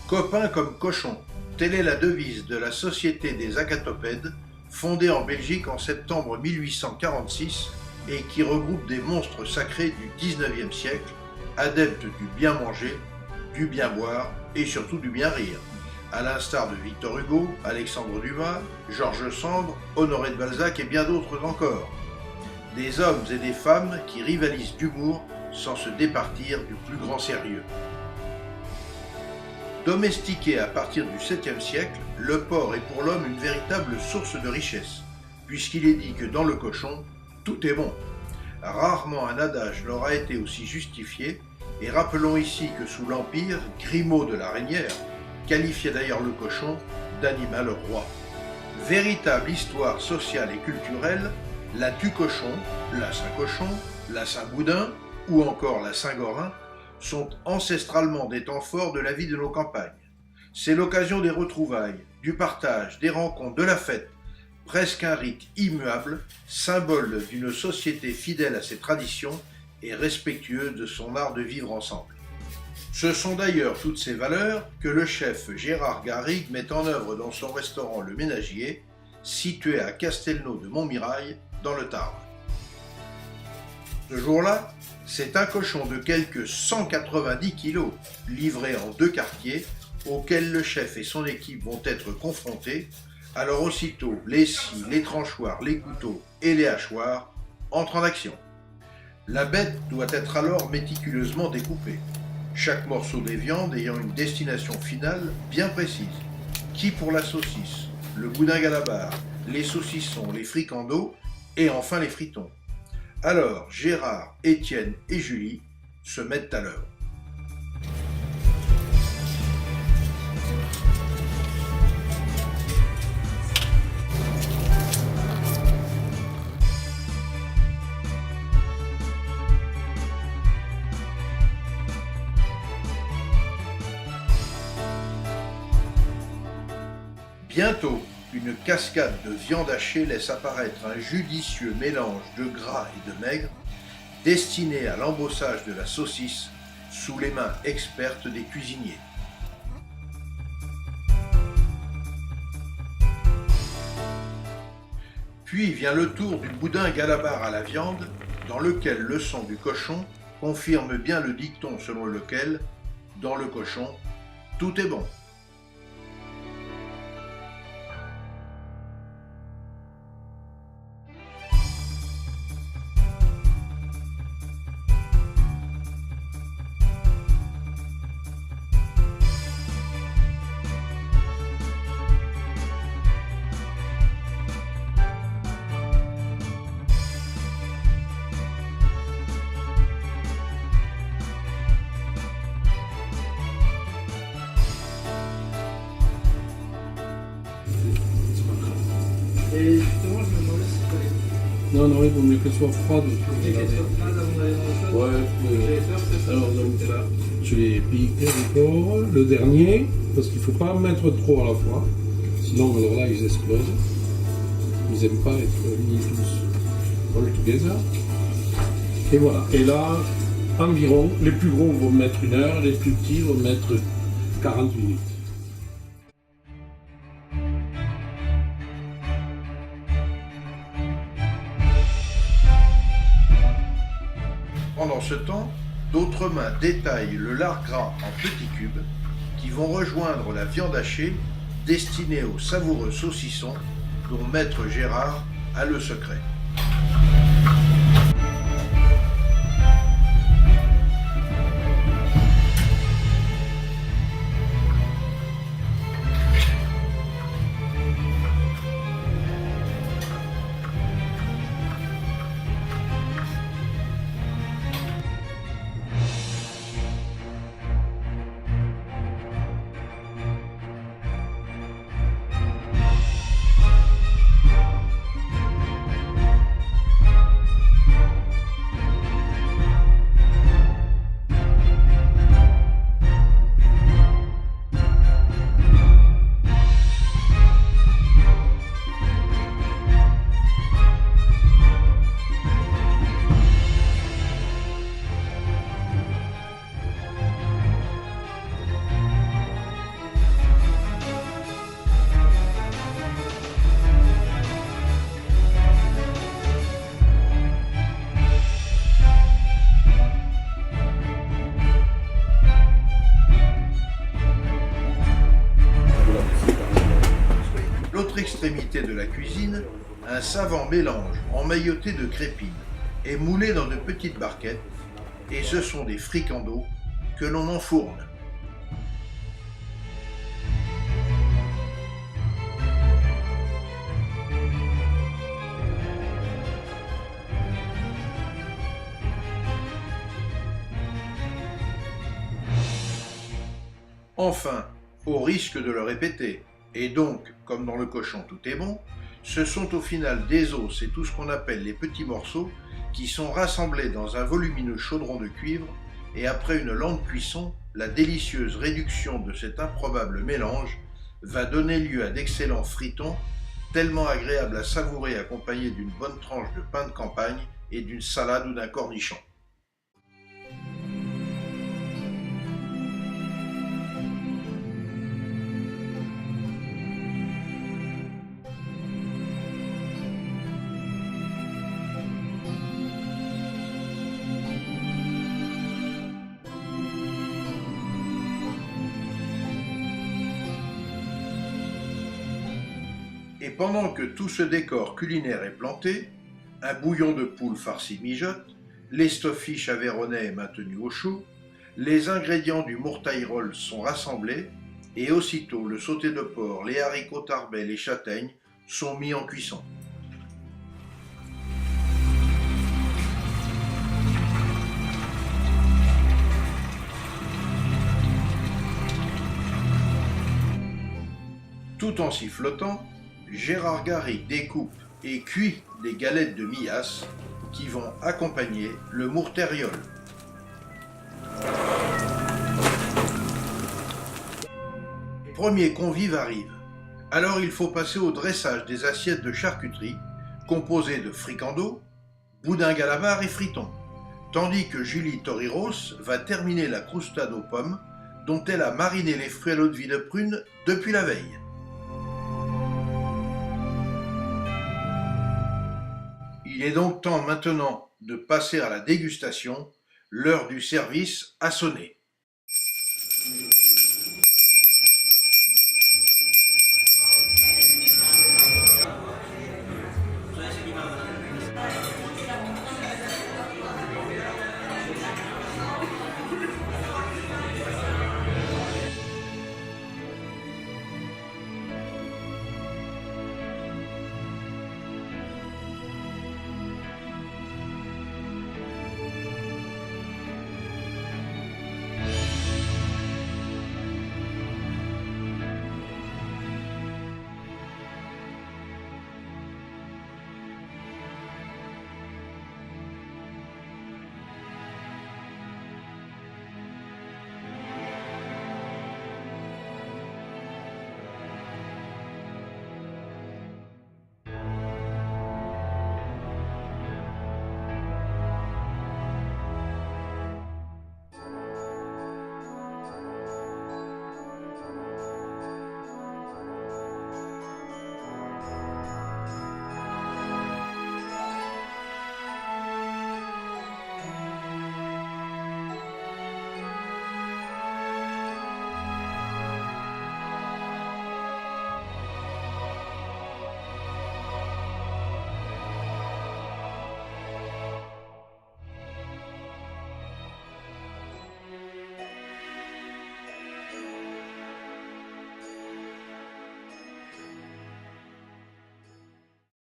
Copain comme cochon, telle est la devise de la Société des Acatopèdes, fondée en Belgique en septembre 1846 et qui regroupe des monstres sacrés du XIXe siècle, adeptes du bien manger, du bien boire et surtout du bien rire, à l'instar de Victor Hugo, Alexandre Dumas, Georges Sand, Honoré de Balzac et bien d'autres encore. Des hommes et des femmes qui rivalisent d'humour sans se départir du plus grand sérieux. Domestiqué à partir du 7e siècle, le porc est pour l'homme une véritable source de richesse, puisqu'il est dit que dans le cochon, tout est bon. Rarement un adage n'aura été aussi justifié, et rappelons ici que sous l'Empire, Grimaud de la Reynière qualifiait d'ailleurs le cochon d'animal roi. Véritable histoire sociale et culturelle, la tue-cochon, la Saint-Cochon, la Saint-Boudin ou encore la Saint-Gorin sont ancestralement des temps forts de la vie de nos campagnes. C'est l'occasion des retrouvailles, du partage, des rencontres, de la fête, presque un rite immuable, symbole d'une société fidèle à ses traditions et respectueuse de son art de vivre ensemble. Ce sont d'ailleurs toutes ces valeurs que le chef Gérard Garrigue met en œuvre dans son restaurant Le Ménagier, situé à Castelnau de Montmirail, dans le Tarn. Ce jour-là, c'est un cochon de quelques 190 kilos, livré en 2 quartiers, auxquels le chef et son équipe vont être confrontés. Alors aussitôt, les scies, les tranchoirs, les couteaux et les hachoirs entrent en action. La bête doit être alors méticuleusement découpée, chaque morceau des viandes ayant une destination finale bien précise. Qui pour la saucisse, le boudin galabar, les saucissons, les fricandeaux et enfin les fritons. Alors Gérard, Étienne et Julie se mettent à l'œuvre. Bientôt, une cascade de viande hachée laisse apparaître un judicieux mélange de gras et de maigre, destiné à l'embossage de la saucisse sous les mains expertes des cuisiniers. Puis vient le tour du boudin galabar à la viande, dans lequel le sang du cochon confirme bien le dicton selon lequel, dans le cochon, tout est bon. Et justement, je me demandais si fallait. Non, il vaut mieux qu'elle soit froide. Et qu'elle soit froide avant d'aller dans le chaud. J'avais peur que ça Alors, soit donc, c'est là. tu les piques encore. Le dernier, parce qu'il ne faut pas en mettre trop à la fois. Sinon, alors là, ils explosent. Ils n'aiment pas être mis tous all together. Et voilà. Et là, environ, les plus gros vont mettre 1 heure, les plus petits vont mettre 40 minutes. Pendant ce temps, d'autres mains détaillent le lard gras en petits cubes qui vont rejoindre la viande hachée destinée aux savoureux saucissons dont Maître Gérard a le secret. l'autre extrémité de la cuisine, un savant mélange emmailloté de crépine est moulé dans de petites barquettes, et ce sont des fricandeaux que l'on enfourne. Enfin, au risque de le répéter, et donc, comme dans le cochon tout est bon, ce sont au final des os et tout ce qu'on appelle les petits morceaux qui sont rassemblés dans un volumineux chaudron de cuivre, et après une lente cuisson, la délicieuse réduction de cet improbable mélange va donner lieu à d'excellents fritons, tellement agréables à savourer accompagnés d'une bonne tranche de pain de campagne et d'une salade ou d'un cornichon. Et pendant que tout ce décor culinaire est planté, un bouillon de poule farci mijote, l'estoffis aveyronnais est maintenu au chaud, les ingrédients du mourtail-roll sont rassemblés, et aussitôt le sauté de porc, les haricots tarbais, les châtaignes sont mis en cuisson. Tout en sifflotant, Gérard Garrigue découpe et cuit des galettes de mias qui vont accompagner le mourteriol. Les premiers convives arrivent. Alors il faut passer au dressage des assiettes de charcuterie composées de fricandeaux, boudins à la barre et fritons, tandis que Julie Toriros va terminer la croustade aux pommes dont elle a mariné les fruits à l'eau de vie de prune depuis la veille. Il est donc temps maintenant de passer à la dégustation. L'heure du service a sonné.